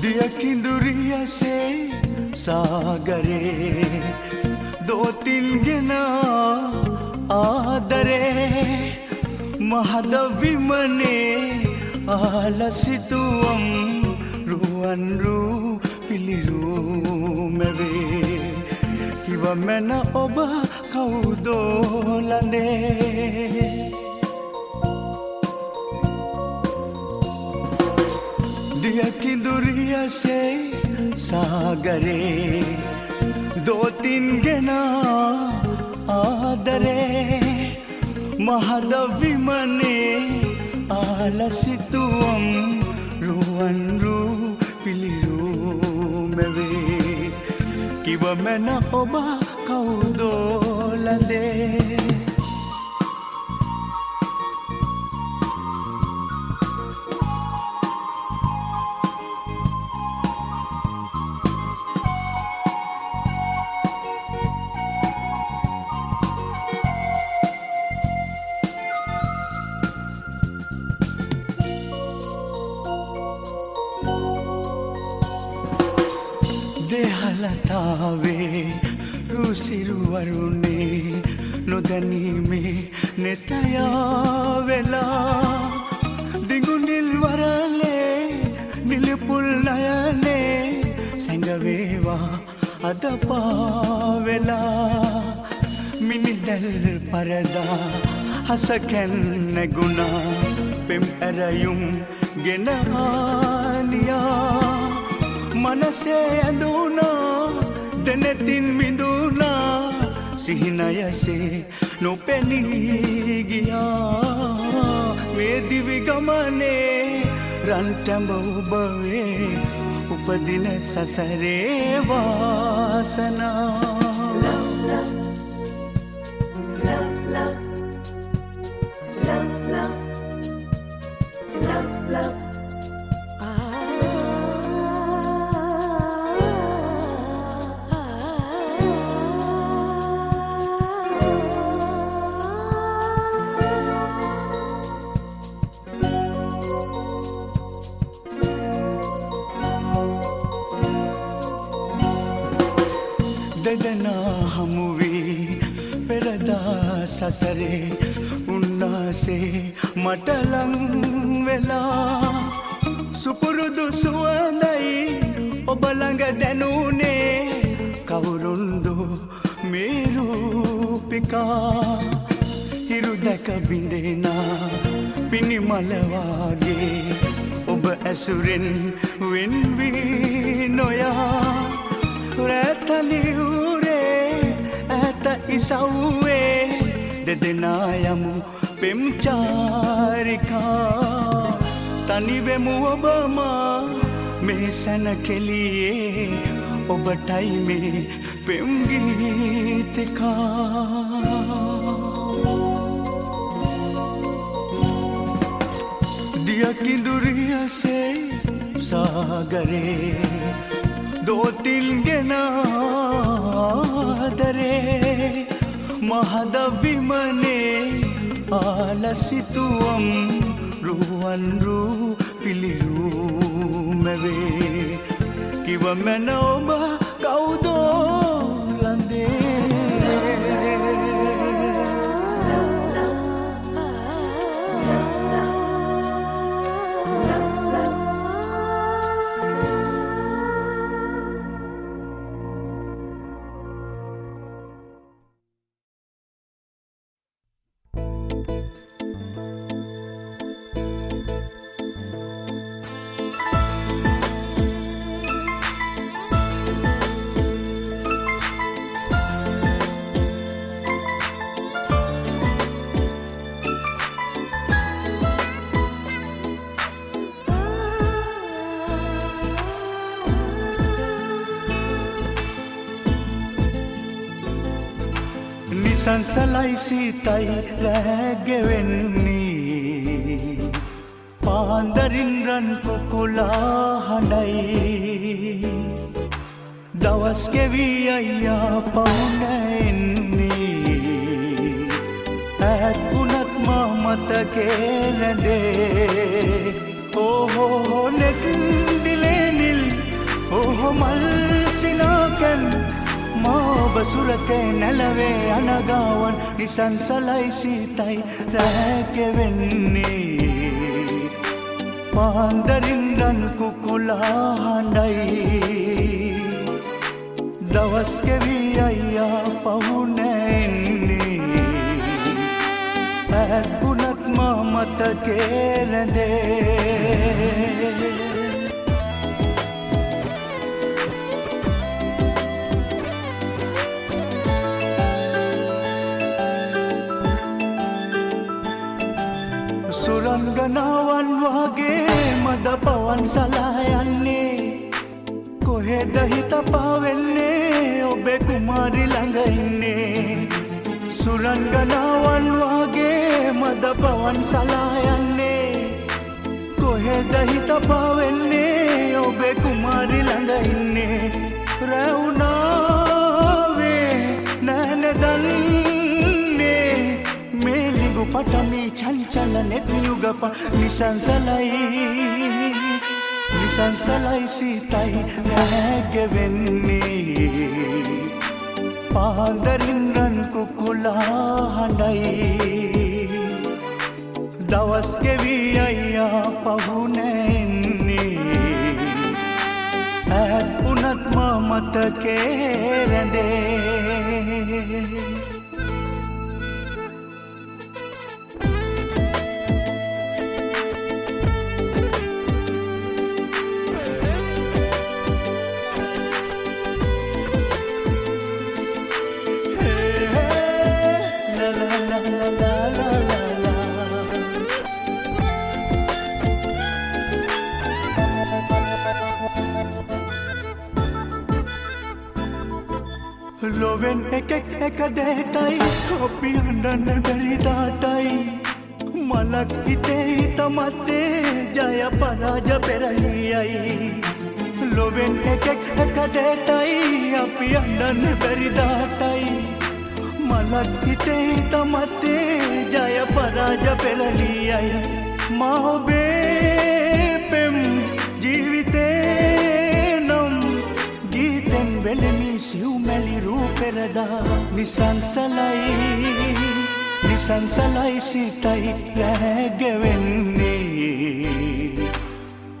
दिया किंदुरिया से सागरे दो तीन गिना आदरे महदवि मने आलसितुवम रुवन रू पिलिरू मेवे किव मेना ඔබ කවුදෝ ලඳේ दिया किंदुरिया से सागरे दो तीन गिना आदरे महदवि मने आलसितुवम रुवन रू पिलिरू मेवे किव मेना ඔබ කවුදෝ ලඳේ देहलतावे रुसिरुवरुणे නොදැනීමේ නෙතයා වෙලා දිගුනිල් වරලේ නිලපුල් නයනේ සැඟවේවා අද පාවෙලා මිනිදැල් පරදා හස කැන්නගුණා පෙම් ඇරයුම් ගෙනහානියා मनसे अंदूना दनेतिन मिंदूना सिहिनयसे नो पेनी गिया वे दिवि गमने रंटंबवे उपदिन ससरे वासना देदना हमुवी पेरदा ससरे उन्नासे मटलं वेला सुपुरुदु सुवंदई ඔබ ළඟ දැනුනේ කවුරුන්දු මේ රූපිකා හිරු දැක බිඳෙනා පිනිමල වාගේ ඔබ ඇසුරෙන් වෙන් වී නොයා රැතලියුරේ ඇත ඉසව්වේ දෙදෙනා යමු පෙම් චාරිකා තනිවෙමු ඔබමා මේ සැන කෙලියේ ඔබටයි මේ පෙම් ගීතිකා दिया किंदुरिया से सागरे दो तीन गिना दरे महदवि मने आलसितुवम रुवन रू पिलिरू मेवे किव मेना ඔබ කවුදෝ ලඳේ නිසංසලයි සීතයි රැගෙවෙන්නේ පාන්දරින් රන් කුකුලා හඬයි දවස් ගෙවී අයියා පවුන එන්නේ ඇත්කුණත් මා මතකේ රැඳේ ඕහෝ නෙත් දිලේනිල් ඕහෝ මල් සිනාකැන් මාබ සුරතේ නැලවේ අනගාවන් නිසංසලයි සීතයි රැගෙවෙන්නේ පාන්දරින් රන් කුකුලා හඬයි දවස් ගෙවී අයියා පවුන එන්නේ ඇත්කුණත් මා මතකේ රැඳේ සුරංගනාවන් වගේ මද පවන් සලා යන්නේ කොහෙද හිත පාවෙන්නේ ඔබේ කුමාරි ළඟ ඉන්නේ සුරංගනාවන් වගේ මද පවන් සලා යන්නේ කොහෙද හිත පාවෙන්නේ ඔබේ කුමාරි ළඟ ඉන්නේ රැවුනාවේ නැනදන්නේ මේලිගු පටමී චංචල නෙත්නියුගප නිසංසලයි සීතයි රැගෙවෙන්නේ පාන්දරින් රන් කුකුලා හඬයි දවස් ගෙවී අයියා පවුන එන්නේ ඇත්කුණත් මා මතකේ රැඳේ ලොවෙන් එකෙක් එක දෙටයි අපි අඬන්න බැරි දාටයි මලක් හිතේ හිත මතේ ජය පරාජ පෙරලියයි ලොවෙන් එකෙක් එක දෙටයි අපි අඬන්න බැරි දාටයි මලක් හිතේ හිත මතේ ජය පරාජ පෙරලියයි මා ඔබේ පෙම් ජීවිතේ නම් ගීතෙන් වෙලෙමි සිව්මැලි රූපෙරදා නිසංසලයි සීතයි රැගෙවෙන්නේ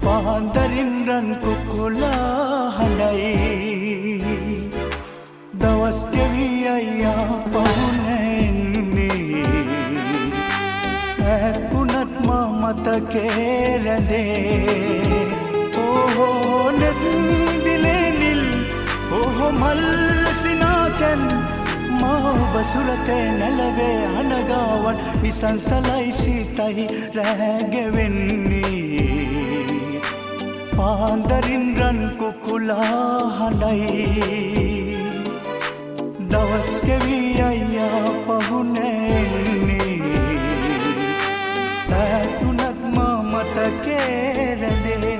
පාන්දරින් රන් කුකුලා හඬයි දවස් ගෙවී අයියා පවුන එන්නේ ඇත්කුණත් මා මතකේ රැඳේ ඕහෝ නෙත් දිලේනිල් ඕහෝ මල් සිනාකැන් මාබ සුරතේ නැලවේ අනගාවන් නිසංසලයි සීතයි රැගෙවෙන්නේ පාන්දරින් රන් කුකුලා හඬයි දවස් ගෙවී අයියා පවුන එන්නේ ඇත්කුණත් මා මතකේ රැඳේ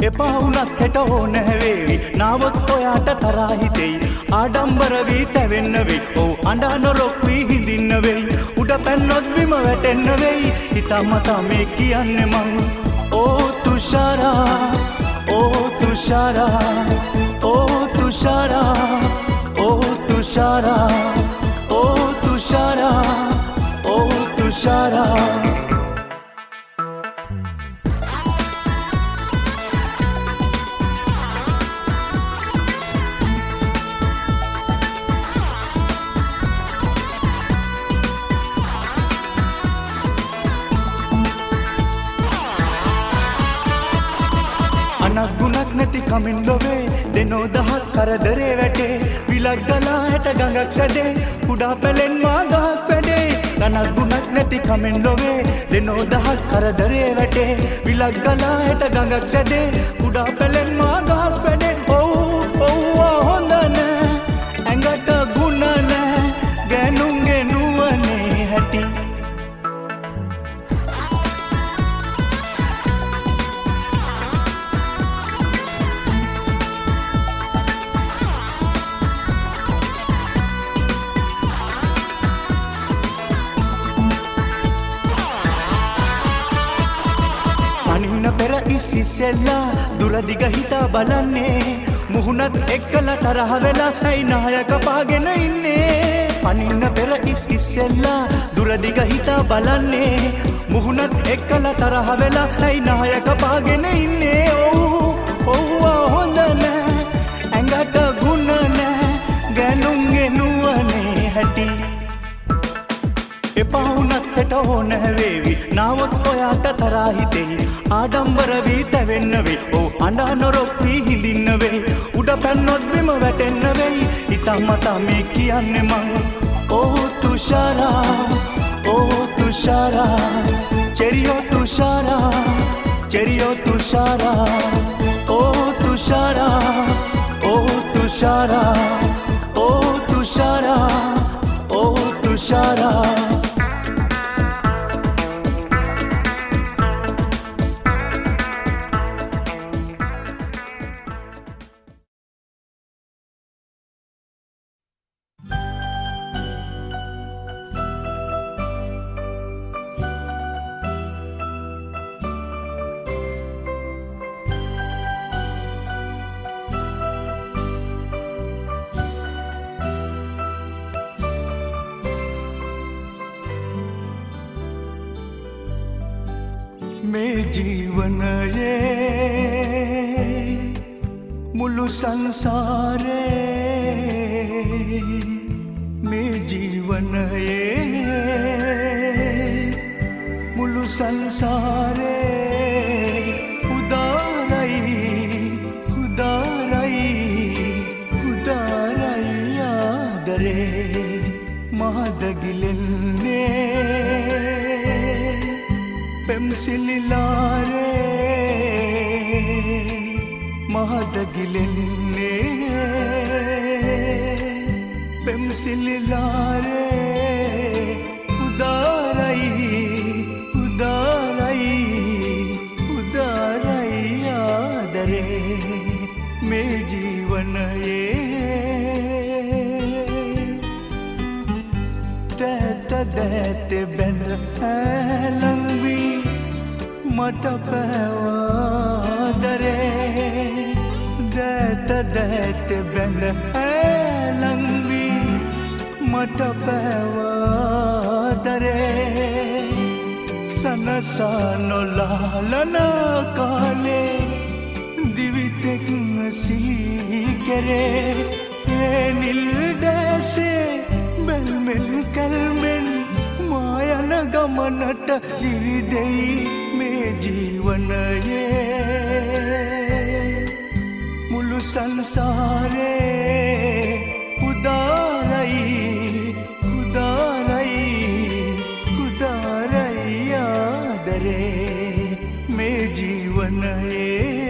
එපා වුණත් හෙට ඕන හැවේවි නාවොත් ඔයාට තරහා හිතෙයි ආඩම්බර වී තැවෙන්න වෙයි ඔව් අඬා නොරොක් වී හිඳින්න වෙයි උඩ පැන්නොත් බිම වැටෙන්න වෙයි හිතමතා මේ කියන්නේ මං ඕ තුෂාරා ඕ තුෂාරා ඕ තුෂාරා ඕ තුෂාරා ඕ තුෂාරා ඕ තුෂාරා තනක් ගුණක් නැති කමින් ලොවේ දෙනෝ දහක් කරදරේ වැටේ විලක් ගලා හැට ගඟක් සැදේ කුඩා පැලෙන් මා ගහක් වැඩේ තනක් ගුණක් නැති කමින් ලොවේ දෙනෝ දහක් කරදරේ වැටේ විලක් ගලා හැට ගඟක් සැදේ කුඩා පැලෙන් මා ගහක් වැඩේ ඔව් හොඳ නෑ ඇඟට ගුණ නෑ ගෑනුන්ගේ නුවනේ හැටි අනින්න පෙර ඉසිසෙල්ලා දුරදිග හිතා බලන්නේ මුහුණත් එක්කල තරහ වෙලා ඇයි නායක පාගෙන ඉන්නේ අනින්න පෙර ඉසිසෙල්ලා දුරදිග හිතා බලන්නේ මුහුණත් එක්කල තරහ වෙලා ඇයි නායක පාගෙන ඉන්නේ ඔව් හොඳ නෑ ඇඟට ගුණ නෑ ගෑනුන්ගේ නුවනේ හැටි එපා වුණත් හෙට ඕන වේවි නාවොත් ඔයාට තරහා හිතෙයි ආඩම්බර වී තැවෙන්න වෙයි ඔව් අඬා නොරොක් වී හිඳින්න වෙයි උඩ පැන්නොත් බිම වැටෙන්න වෙයි හිතමතා මේ කියන්නේ මං තුෂාරා චෙරියෝ තුෂාරා තුෂාරා මේ ජීවනයේ මුළු සංසාරේ මේ ජීවනයේ මුළු සංසාරේ උදාරයි ආදරේ මහද ගිලෙන්නේ පෙම්සිලිලාරේ මහද ගිලෙන්නේ පෙම්සිලිලාරේ උදාරයි ආදරේ මේ ජීවනයේ දැත බැඳ ඇලං වී මට පැවාදරේ දැත බැඳ ඇලං වී මට පැවාදරේ සනසා නොලාලන කාලේ දිවිතෙක් සීකරේ නිල් දැසේ බැල්මෙන් කල්මෙන් මායන ගමනට දිවිදෙයි මේ ජීවනයේ මුළු සංසාරේ උදාරයි ආදරේ මේ ජීවනයේ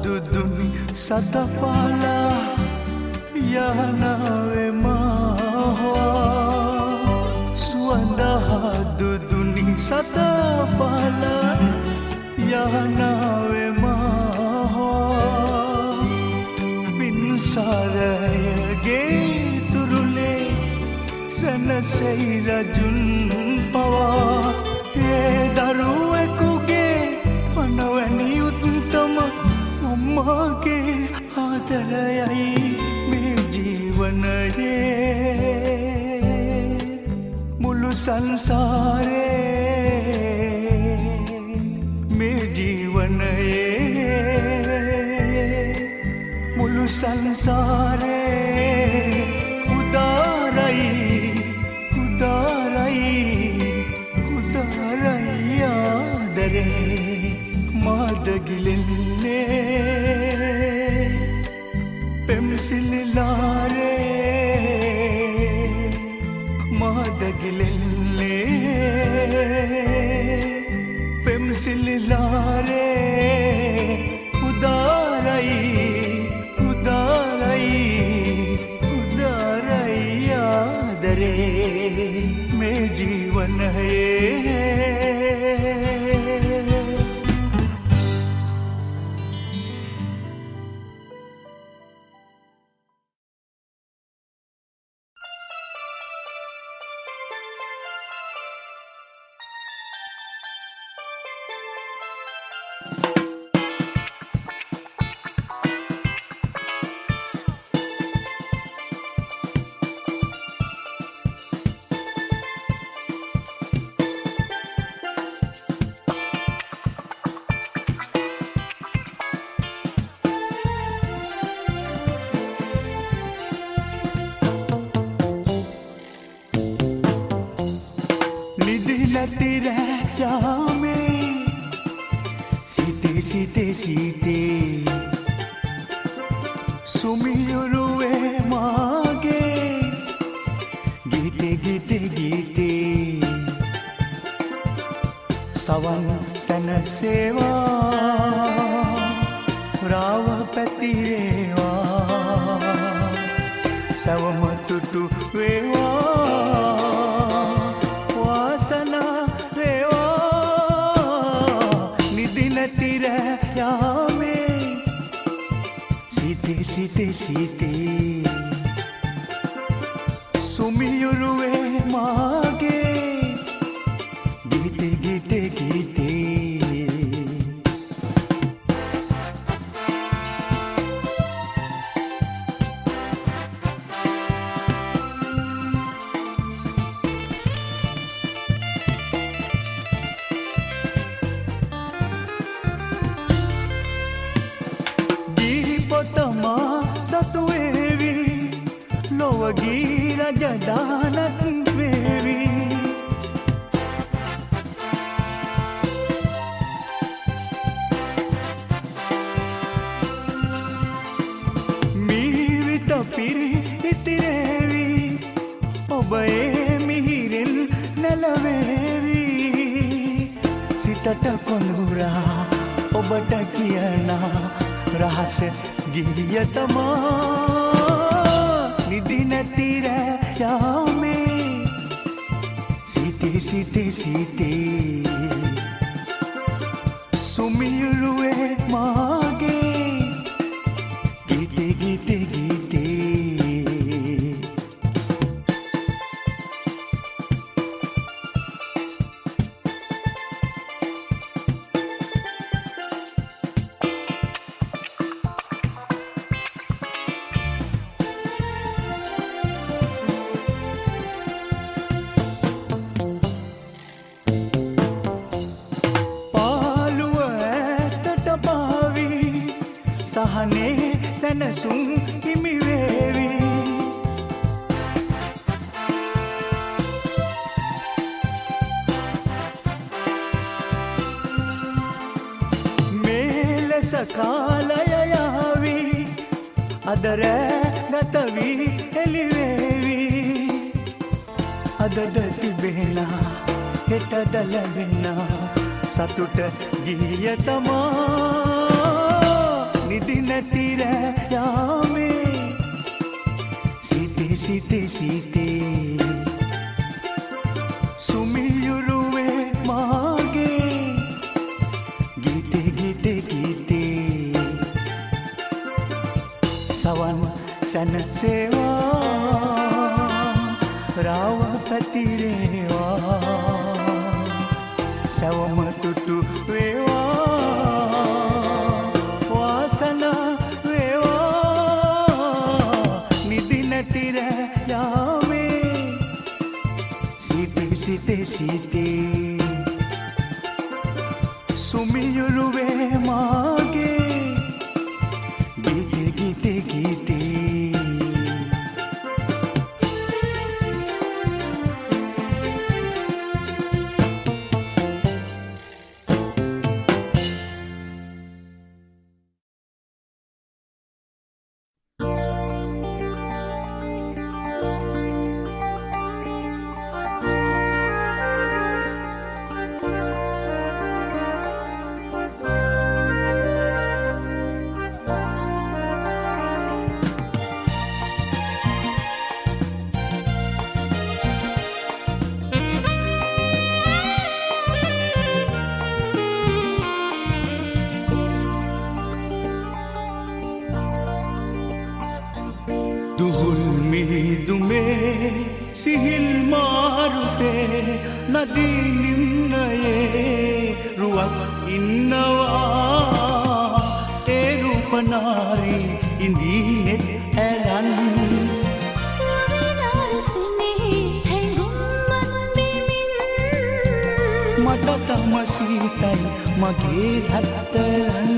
දුදුනි සතපාලා යහනාවේ මාහවා සුවඳහා දුදුනි සතපාලා යහනාවේ මාහවා පින්සරයගේ තුරුලේ සැනසෙයි රජුන් පවා ඒ දරුවෙකුගේ පනවැනි සංසාරේ මේ ජීවනයේ මුළු සංසාරේ උදාරයි උදාරයි උදාරයි ආදරේ මාද ගිලෙන්නේ පෙම්සිලිලාරේ මාද ගිලෙන්නේ පෙම්සිලිලාරේ උදාරයි උදාරයි උදාරයි ආදරේ මේ ජීවනයේ සවන් සැනසේවා රාව පැතිරේවා සවම තුටු වේවා වාසනා වේවා නිදි නැති රෑ යාමේ සිතේ සිතේ සිතේ සුමියුරුවේ මාගේ ගීතේ දීපතමා සතු වේවි ලොවගී රජදානත් වේවි පිරි ඉතිරේවි ඔබ ඒ මිහිරෙන් නැලවේවි සිතට කොඳුරා ඔබට කියනා රහස ගිහිය තමා නිදි නැති රෑ යාමේ සිතේ සිතේ සිතේ සුමියුරුවේ මාගේ ගීතේ ගීතේ සහනේ සැනසුම් හිමි වේවි මේ ලෙස කාලය යාවි අද රෑ ගත වී එළිවේවි අදද තිබෙනා හෙටද ලැබෙනා සතුට ගිහිය තමා නිදි නැති රෑ යාමේ සිතේ සිතේ සිතේ සුමියුරුවේ මාගේ ගීතේ ගීතේ ගීතේ සවන් සැනසේවා රාව පැතිරේවා සවම තුටු වේවා වාසනා වේවා නිදි නැති රෑ යාමේ සිතේ සිතේ සුමියුරුවේ මාගේ ගීතේ ගීතේ ගීතේ සිහිල් මාරුතේ නදී නිම්නයේ රුවක් ඉන්නවා ඒ රූපනාරි ඉඳීනෙත් ඇරන් මට තම සීතයි මගේ හත්තරන්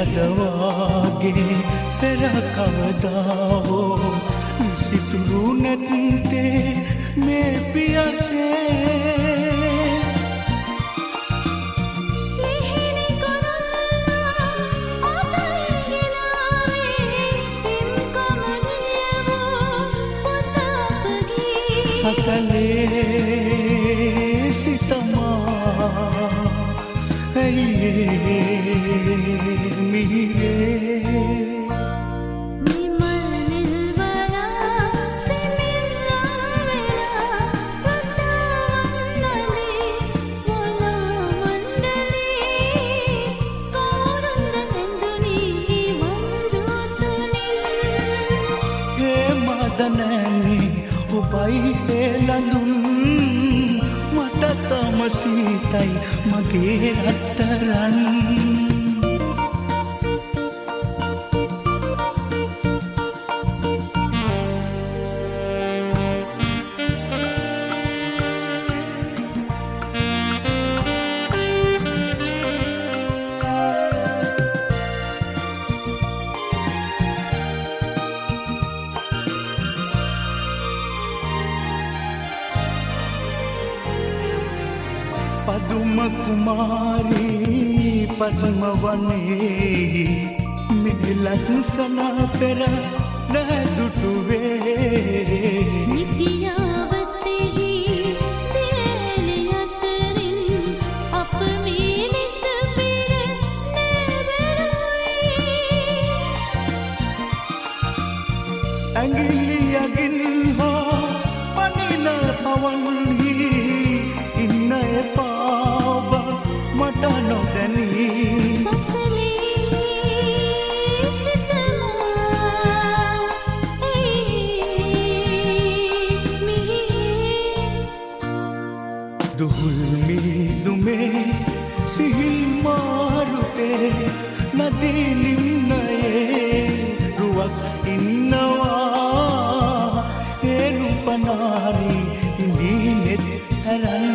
යදවාගේ පෙර කවදා හෝ සිතුරු නැත්තේ මේ පියසේ සසලේ සිතමා ඇයියේ මට තම සීතයි මගේ රත්තරන් පදුම කුමාරී පద్ම වනයේ මෙලස් සනා පෙර නැදුටුවේ නිතියාවතෙහි දේන අතරින් අප මේ ලෙස පෙර නැවරුවේ ඇඟිලියකින් හෝ පනින පවන්හි ඉන්න එපා මට නොදැනී සසලේ සිතමා දුහුල් මිදුමේ සිහිල් මාරුතේ නදී නිම්නයේ රුවක් ඉන්නවා ඒ රූපනාරි ඉඳීනෙත් ඇරන්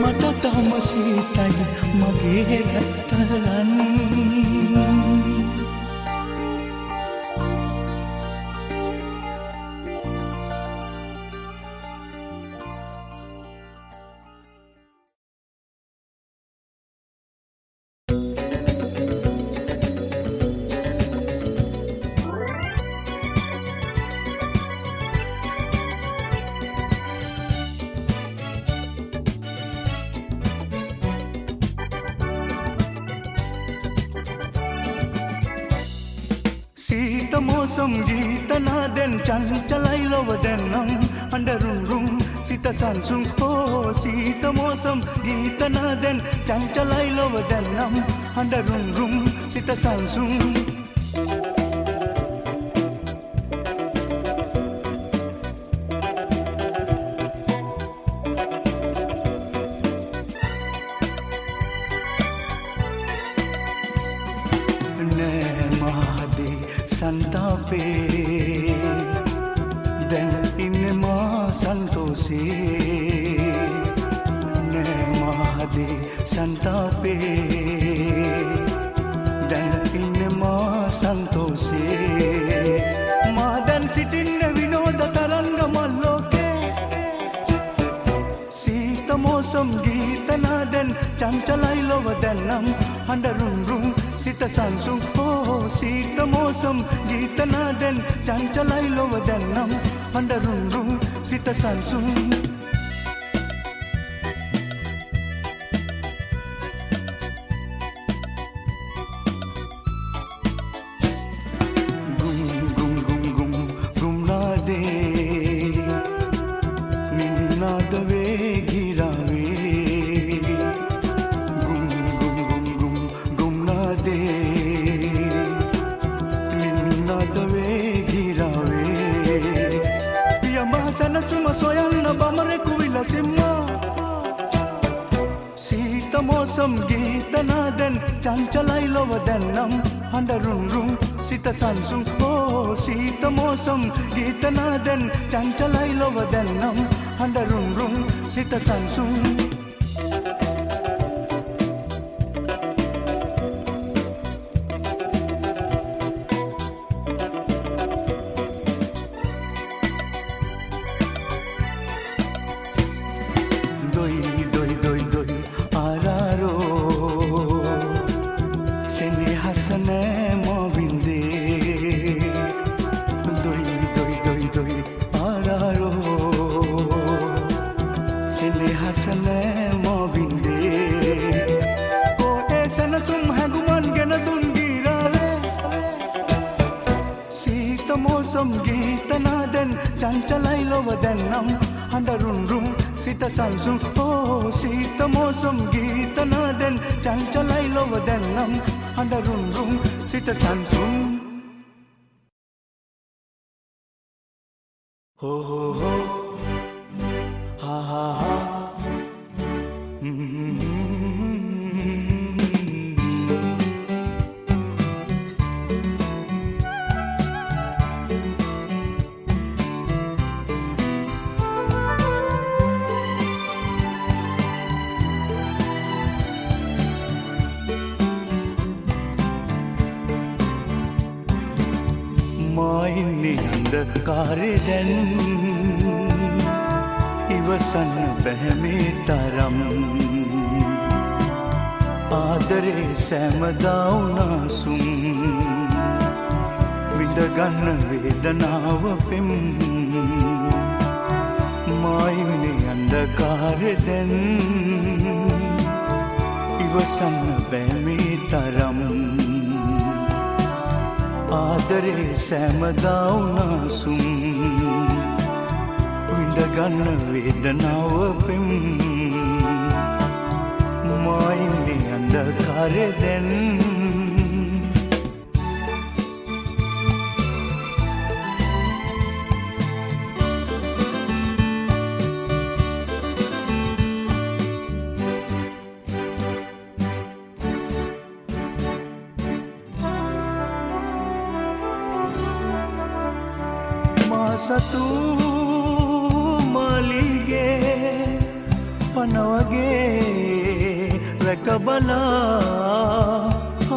මට තම සීතයි මගේ රත්තරන් මෝසම් ගීතනාදෙන් චංචලයි ලොව දැන්නම් අඬරුම් සිත සංසුන් හෝ සීත මෝසම් ගීතනාදෙන් චංචලයි ලොව දැන්නම් අඬරුම් සිත සංසුන් संतापे दिन इनमा संतोषे ने महादे संतापे दिन इनमा संतोषे मादन सिटिन विनोद तरंग मल्लोके सीत मौसम गीत नादन चंचलाई लोव दन्नम अंडरुं සිත සංසුන් හෝ සීත මෝසම් ගීතනාදෙන් චංචලයි ලොව දැන්නම් අඬරුම් සිත සංසුන් ගුම් නාදේ නිනාද වේ ගිරාවේ සනසුම සොයන්න බමරෙකු විලසිම්මා සීත මෝසම් ගීතනාදෙන් චංචලයි ලොව දැන්නම් අඬරුම් සිත සංසුන් හෝ සීත මෝසම් ගීතනාදෙන් චංචලයි ලොව දැන්නම් අඬරුම් සිත සංසුන් මෝසම් ගීතනාදෙන් චංචලයි ලොව දැන්නම් අඬරුම් සිත සංසුන් හෝ සීත මෝසම් ගීතනාදෙන් චංචලයි ලොව දැන්නම් අඬරුම් සිත සංසුන් හෝ හෝ හෝ හා හා හා මායින්නේ අන්ධකාරේ දැන් ඉවසන්න බැහැ මේ තරම් ආදරේ සෑමදා උනාසුම් විඳගන්න වේදනාව පෙම් මායින්නේ අන්ධකාරේ දැන් ඉවසන්න බැහැ මේ තරම් ආදරේ සෑමදා උනාසුම් විඳගන්න වේදනාව පෙම් මායින්නේ අන්ධකාරේ දැන් සතු මාලිගේ පනවගේ රැකබලා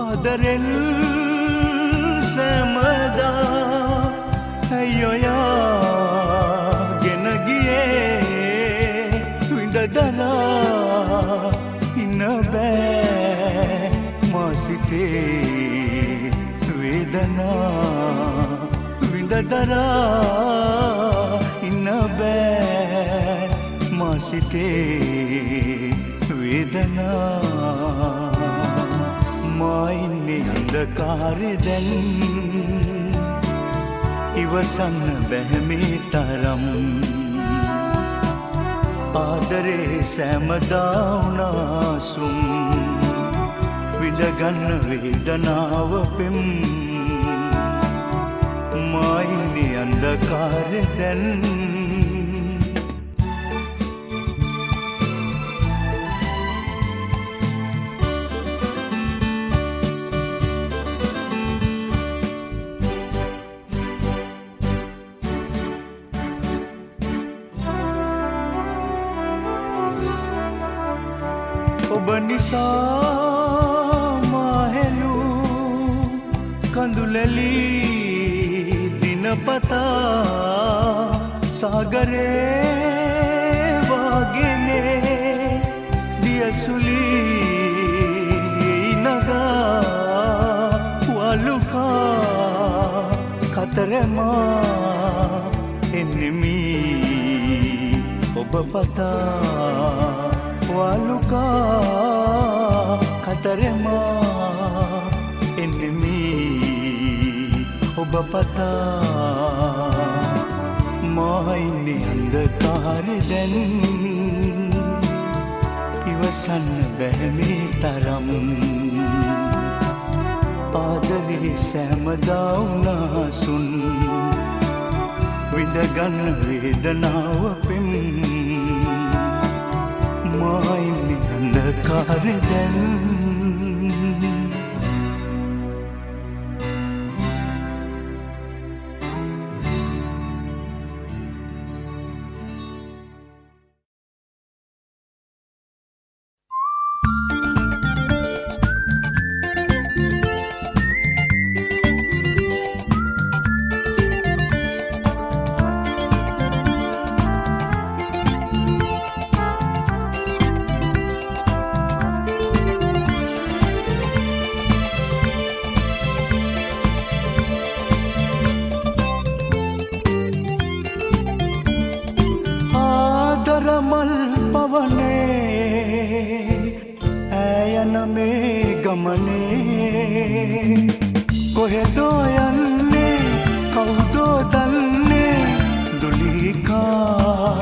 ආදරෙන් සෑමදා ඇයොයා ගෙන ගියේ විඳදලා ඉන්න බෑ මා සිතේ වේදනා දරා ඉන්න බෑ මා සිතේ වේදනා මා ඉන්නේ අන්ධකාරේ දැන් ඉවසන්න බැහැ මේ තරම් ආදරේ සෑමදා උනාසුම් විඳගන්න වේදනාව පෙම් මායින්නේ අන්ධකාරෙ දැන් ඔබ නිසා මාහෙලු කඳුලැලි දිනපතා සාගරේ වාගෙනේ දියසුලි නගා වලුකා කතරමා එන්නෙමි ඔබ පතා waluka katarema enemi oba pata maine andakare den iwasann bahe me taram aadare samada unasun windagan vedanawa pem මායින්නේ අන්ධකාරෙ දැන් මල් පවනේ ඈයන මේ ගමනේ කොහෙදෝ යන්නේ කවුදෝ දන්නේ දුලිකා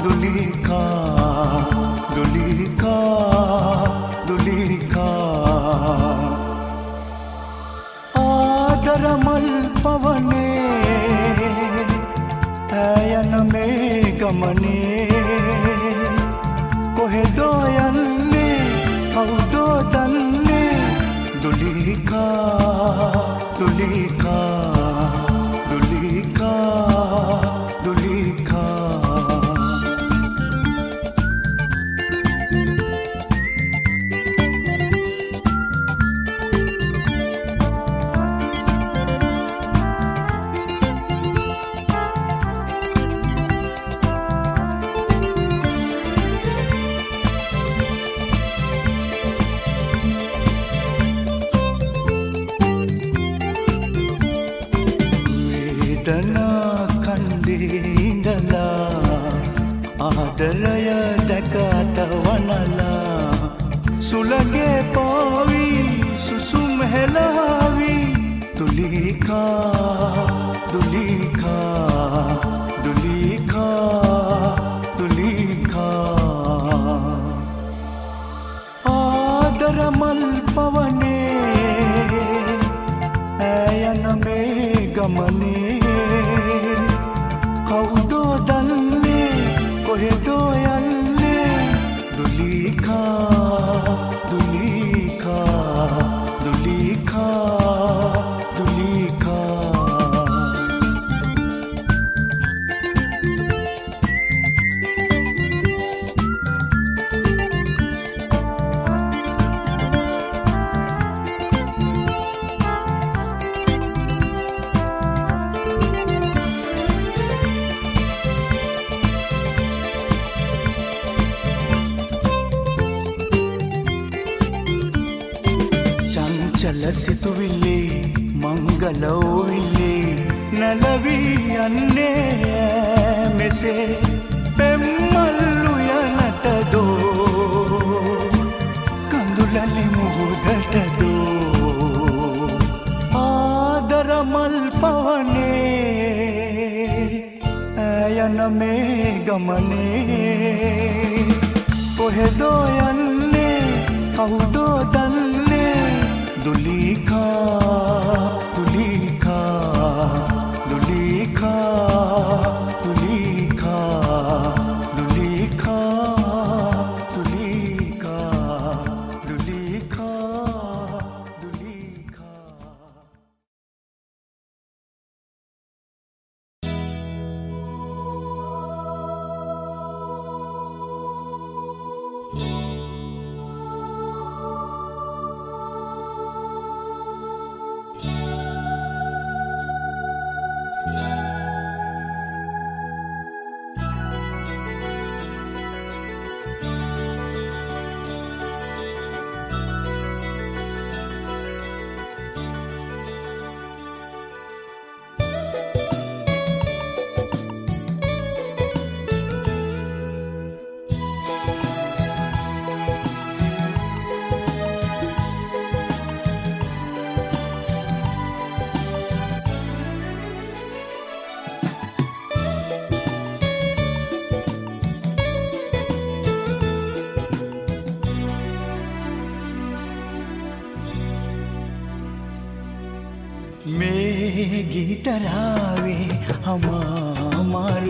දුලිකා දුලිකා දුලිකා ආදර මල් පවනේ ඈයන මේ ගමනේ කොහෙදෝ යන්නේ කවුදෝ දන්නේ දුලිකා දුලිකා දුලිකා දුලිකා වේදනා කන්දේ ඉඳලා ආදරය දැකට වනලා සුළගේ පාවි සුසුම් හෙලාවි දුලිකා දුලිකා දුලිකා දුලිකා ආදර මල් පවනේ ඈයන මේ ගමනේ කවුදෝ දන්නේ කොහෙදෝ යන්නේ දුලිකා දුලිකා දුලිකා දුලිකා චල සිතුවිලි මංගල ඕවිලි නැලවී යන්නේ මෙසේ පෙම්මල්ලු යනට දෝ කඳුලලි මුහුදට දෝ ආදර මල් පවනේ යන මේ ගමනේ කොහෙදෝ යන්නේ කවුදෝ දන්නේ දුලීකා දුලීකා දුලීකා දුලීකා දුලීකා දුලීකා දුලීකා දුලීකා මේ ගීතරාවේ හමාමාරුවේ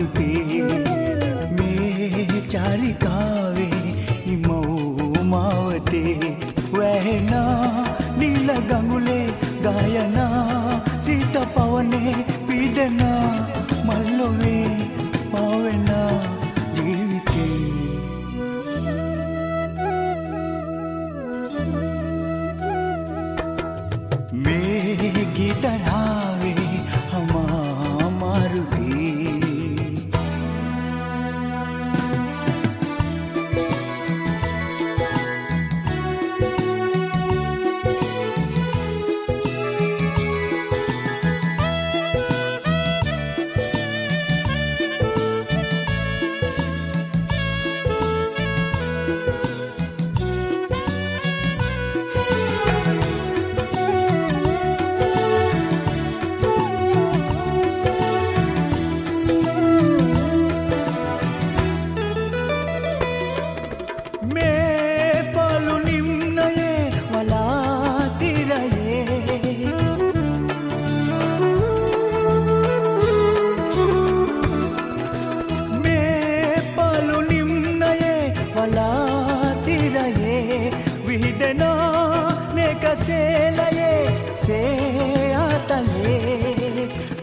මේ චාරිකාවේ ඉමව් මාවතේ වැහෙනා නිල ගඟුලේ ගායනා සීත පවනේ පීඩනා මල්ලොවේ පවෙනා ජීවිතේ මේ ගීතරාවේ හමාමාරුවේ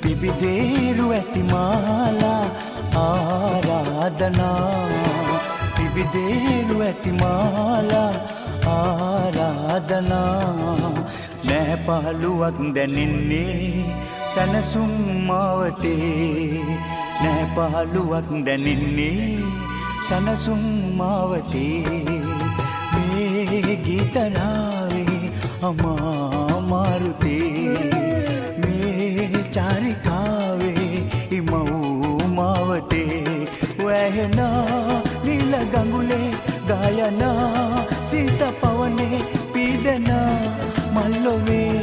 පිබිදේරු ඇතිමාලා ආරාධනා පිබිදේරු ඇතිමාලා ආරාධනා නෑ පහළුවක් දැනෙන්නේ සැනසුම් මාවතේ නෑ පහළුවක් දැනෙන්නේ සැනසුම් මාවතේ මේ ගීතරාවේ අමාමාරුතේ චාරිකාවේ ඉමව් මාවතේ වැහෙනා නිල ගඟුලේ ගායනා සීත පවනේ පීඩනා මල්ලොවේ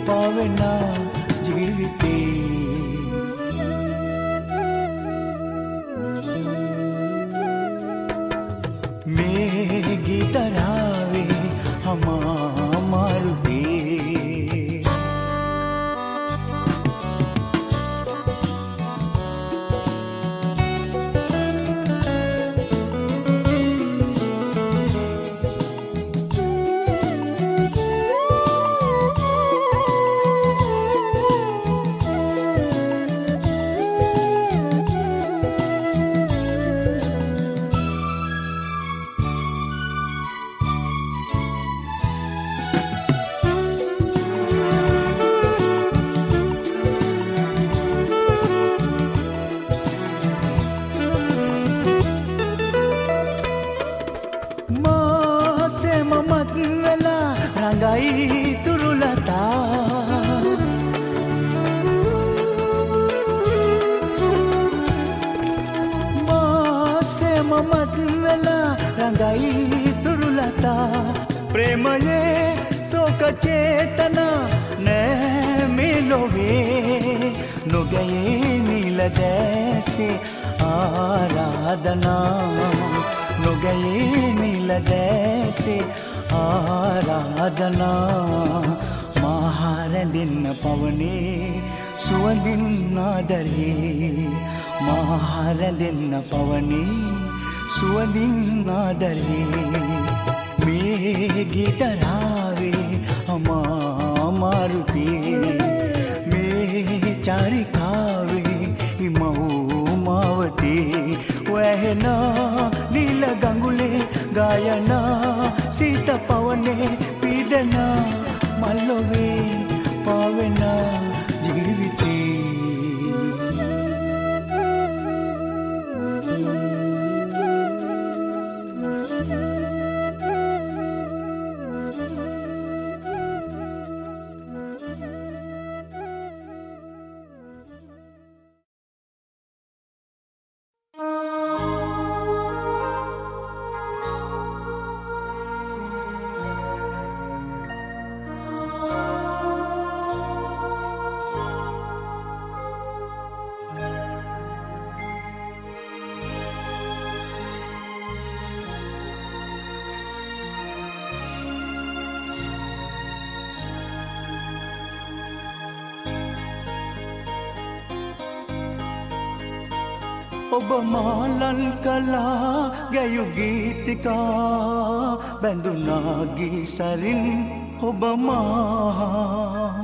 පවෙනා ජීවිතේ මේ ගීතරාවේ හමාමාරුතේ රඟයි තුරුලතා මාසේ මමත් වෙලා රඟයි තුරුලතා ප්‍රේමයේ සෝක චේතනා නෑ මේ ලොවේ නොගැයේ නිල දැසේ ආරාධනා නොගැයේ නිල දැසේ ආරාධනා මහරැඳෙන්න පවනේ සුවඳින් ආදරේ මහරැඳෙන්න පවනේ සුවඳින් ආදරේ මේ ගිටරාවේ අමාරුතේ මේ චාරිකාවේ හිමවුමාවතේ වැහෙනා නිල ගඟුලේ ගායනා සීත පවනේ පීඩනා මල්ලොවේ පාවෙනා ජීවිතේ ඔබ මාලන් කලා ගැයු ගීතිකා බැඳුනා ගිසරින් ඔබ මා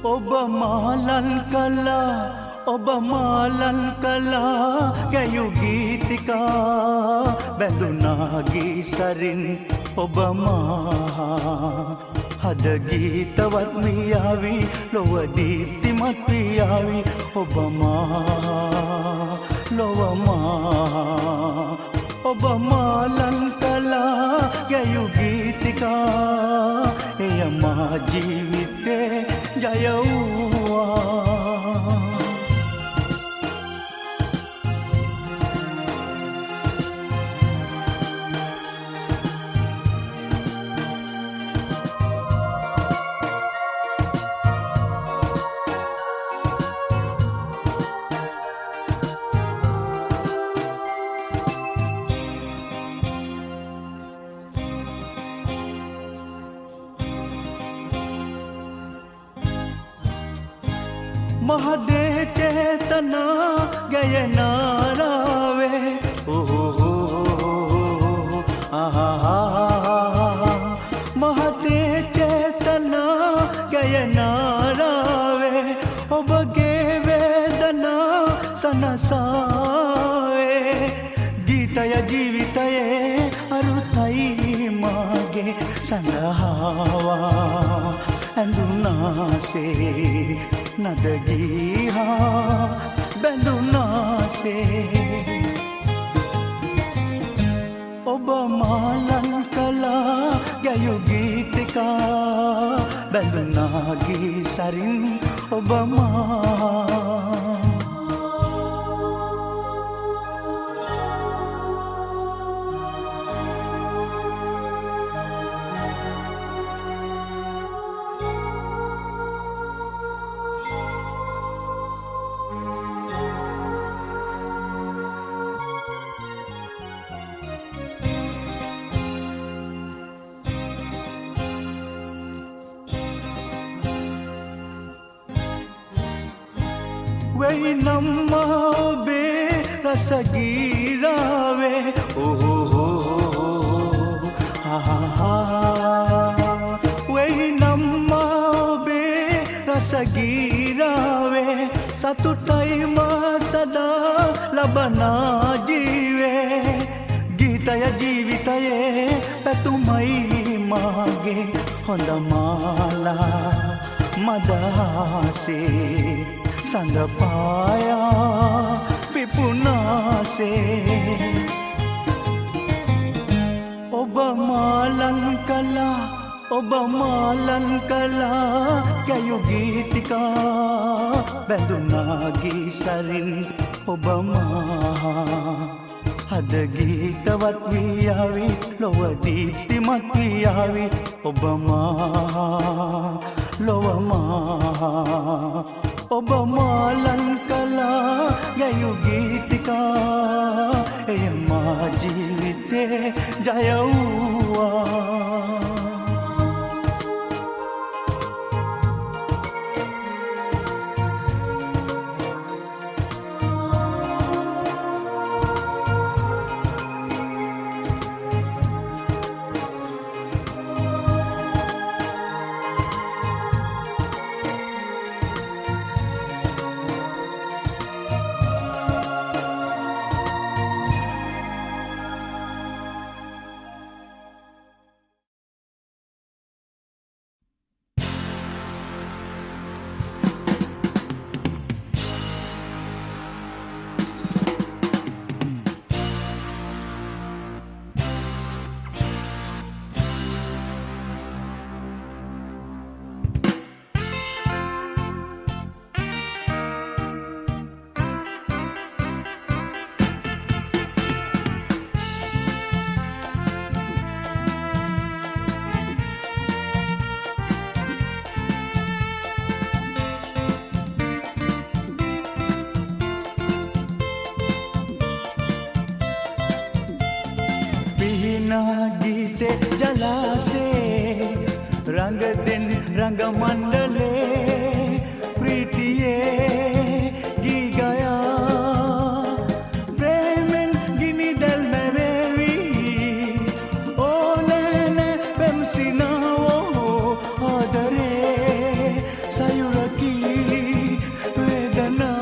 ඔබ මාලන් කලා ඔබ මාලන් කලා ගැයු ගීතිකා බැඳුනා ගිසරින් ඔබ මා හද ගීතවත් මියාවි ලොව දීප්තිමත් පියාවි ඔබ මා ලොව මා ඔබ මාලන් කලා ගැයු ගීතිකා එය මා ජීවිතේ ජය වූවා महदे चेतना गयनारावे ओ महदे चेतना गयनारावे ඔබගේ වේදනා සනසාවේ ගීතය ජීවිතයේ අරුතයි මාගේ සඳහාවා ඇඳුනාසේ නදගීහා බැඳුනාසේ ඔබ මාලන් කලා ගැයු ගීතිකා බැඳුනා ගිසරින් ඔබ මා වෙයි නම්මා ඔබේ රසගීරාවේ වෙයි නම්මා ඔබේ රසගීරාවේ සතුටයි මා සදා ලබනා ජීවේ ගීතය ජීවිතයේ පැතුමයි මාගේ හොඳ මාලා මදහසේ සඳපායා පිපුනාසේ ඔබ මාලන් කලා ඔබ මාලන් කලා ගැයු ගීතිකා බැඳුනා ගිසරින් ඔබ මා අද ගීතවත් වී ආවි ලොව දීප්තිමත් වී ආවි ඔබ මා ලොව මා ඔබ මාලන් කලා යයු ගීතිකා එය මා ජීවිතේ ජය වූවා ගීතේ ජලාසේ රංග දෙන් රංග මණ්ඩලේ ප්‍රීතියේ ගී ගයා ප්‍රේමෙන් ගිනි දැල් නැවේවි ඕනෑන බැම්සිනාවෝ ආදරේ සයුරකී වේදනා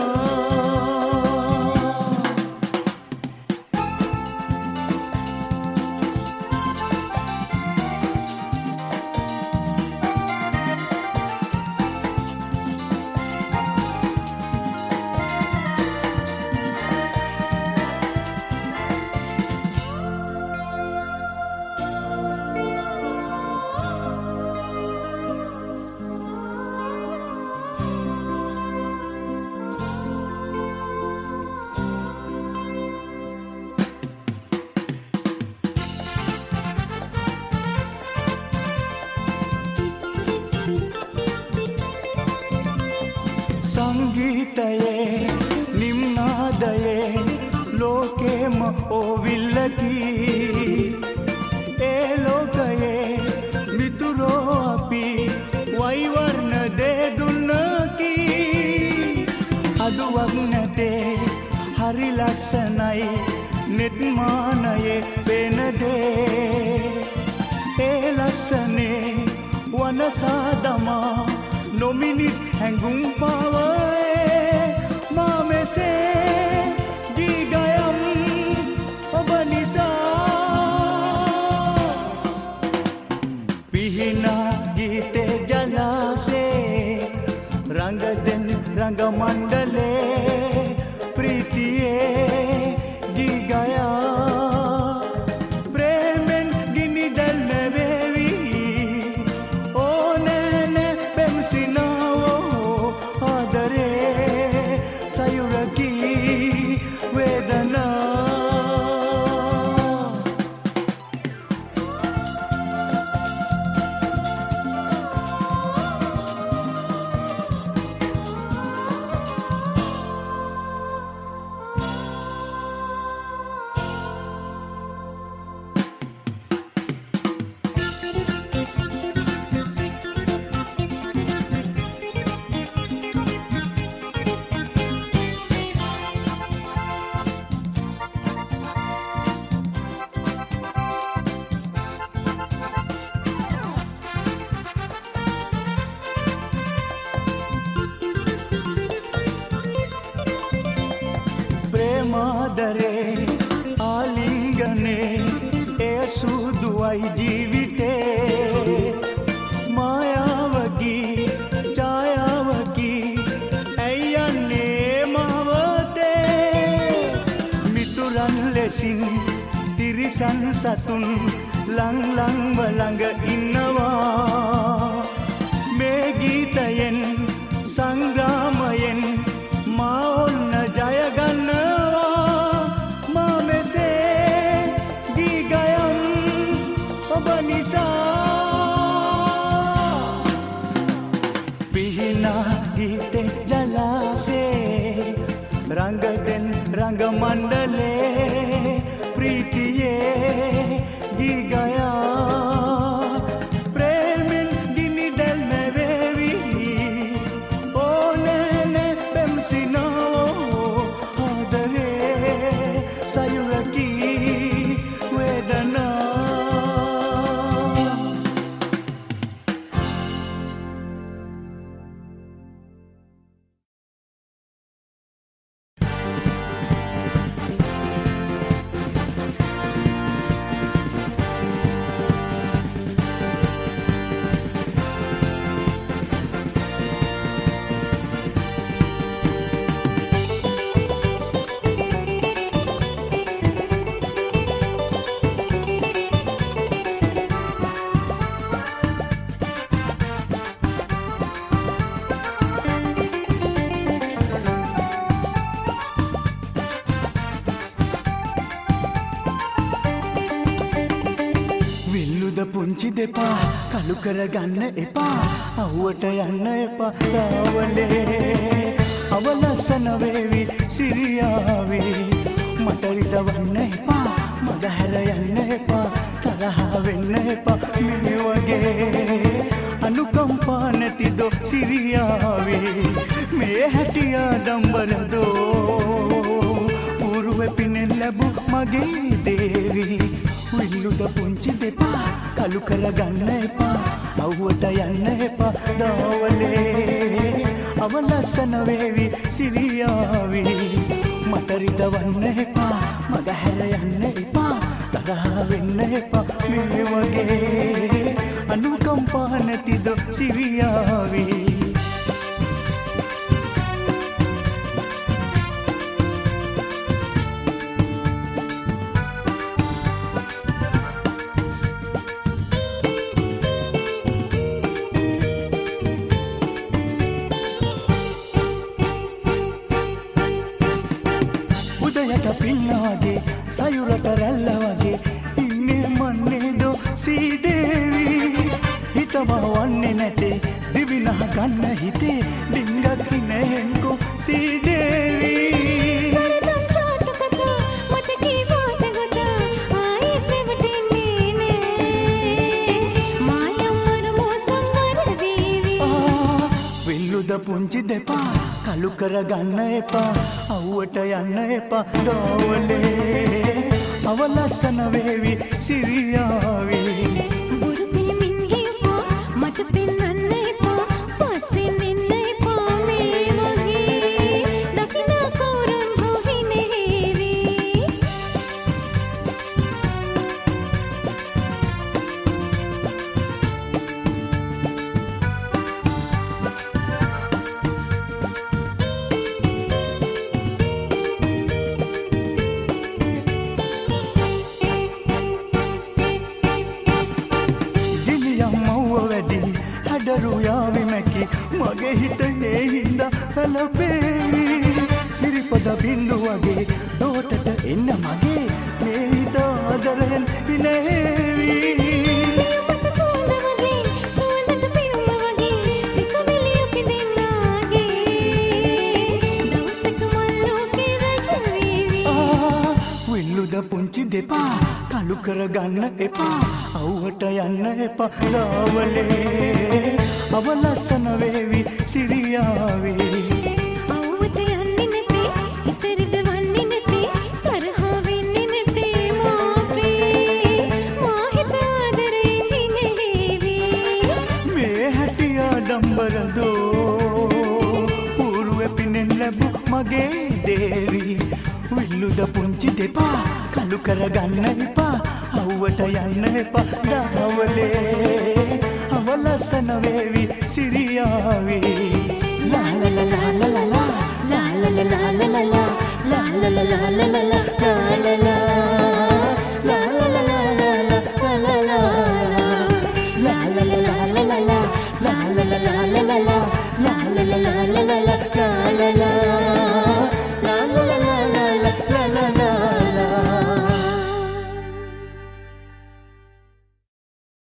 සංගීතයේ නිම්නාදයේ ලෝකෙම ඕවිල්ලකි ඒ ලෝකයේ මිතුරෝ අපි වෛවර්ණ දේ දුන්නකි අදුවක් නැතේ හරි ලස්සනයි නිර්මාණයේ වෙන දේ ඒ ලස්සනේ වනසා දමා නොමිනිස් හැඟුම් පාවයේ මා මෙසේ දී ගයම් ඔබ නිසා පිහිනා ගීතේ ජලාසේ රංග දෙන් රංග මණ්ඩලේ ප්‍රීතියේ ගී ගයා ප්‍රේමෙන් ගිනි දැල් නැවේවි ඕනෑන බැම්සිනාවෝ ආදරේ සයුරකී වේදනා ප්‍රේමාදරේ ආලිංගනේ එය සුදුවයි ජීවිතේ මායාවකී ඡායාවකී ඇයි යන්නේ මාවතේ මිතුරන් ලෙසින් තිරිසන් සතුන් ලං ලංව ළඟ ඉන්නවා මේ ගීතයෙන් සංග්‍රාමයෙන් මා ඔන්න ජය ගන්නවා මා මෙසේ ඔබ නිසා පිහිනා හිතේ ජලාසේ රංගදෙන් රංග මණ්ඩලේ ප්‍රීතියේ ගීගයා ප්‍රේමෙන් ගිනි දැල් නැවේවි ඕනෑනේ පෙම්සිනෝ ආදරේ සයුරකි වේදනා පුංචි දෙපා කළු කරගන්න එපා අවුවට යන්න එපා තාවලේ අවලස්සන වේවි සිරියාවේ මට රිදවන්න එපා මග හැර යන්න එපා තරහ වෙන්න එපා මේ වගේ අනුකම්පා නැතිදෝ සිරියාවේ මේ හැටියා දම්බරදෝ ඌරුවෙ පිනෙන් ලැබු මගේ දේවි විල්ලුද පුංචි දෙපා කළු කරගන්න එපා අවුවට යන්න එපා දාවලේ අවලස්සන වේවි සිරියාවේ මට රිදවන්න එපා මග හැර යන්න එපා තරහ වෙන්න එපා මේ වගේ අනුකම්පා නැතිද සිරියාවේ පින්නවගේ සයුරට රැල්ල වගේ ඉන්නේ මන්නේදෝ සීදේවි හිතවා වන්නේ නැතේ දිවිනහ ගන්න හිතේ ඩිංගක් හිනෙන්කෝ සීදේවි සරදම් චාතු කතා මට කීවාට ගොඩා ආයෙත් රැවටෙන්නේ නෑ මායම් වරමෝ සංවර දේවි විල්ලුද පුංචි දෙපා කළු කරගන්න එපා අවුවට යන්න එපා දෝවලේ අවලස්සන වේවි සිරියාවේ බුරු පිළිමින් ගියපෝ මට පෙන්වන්න එපා පස්සෙන් එන්න එපා මේ වගේ දකිනා කවුරුන් හෝ හිනේවි දරු යාවි මැකි මගේ හිත ඒ හින්දා පැලපේවි සිරිපද බින්දු වගේ දෝතට එන්න මගේ මේ හිත ආදරෙන් ඉනේවි මට සුවඳ වගේ සුවඳට පිරුම වගේ සිත මෙලිය පිදෙන්නාගේ දවසක මල් ලෝකේ රජ වේවි විල්ලුද පුංචි දෙපා කළු කරගන්න එපා අවුවට යන්න එපා දාවලේ අවලස්සන වේවි සිරියාවේ අවුවට යන්නේ නැතේ හිත රිදවන්නේ නැතේ තරහ වෙන්නේ නැතේ මාපේ මා හිත ආදරෙන් ඉනේවි මේ හැටියා ඩම්බරදෝ ඌරුවෙ පිනෙන් ලැබු මගේ දේවි විල්ලුද පුංචි දෙපා කළු කරගන්න එපා අවුවට යන්න එපා දාවලේ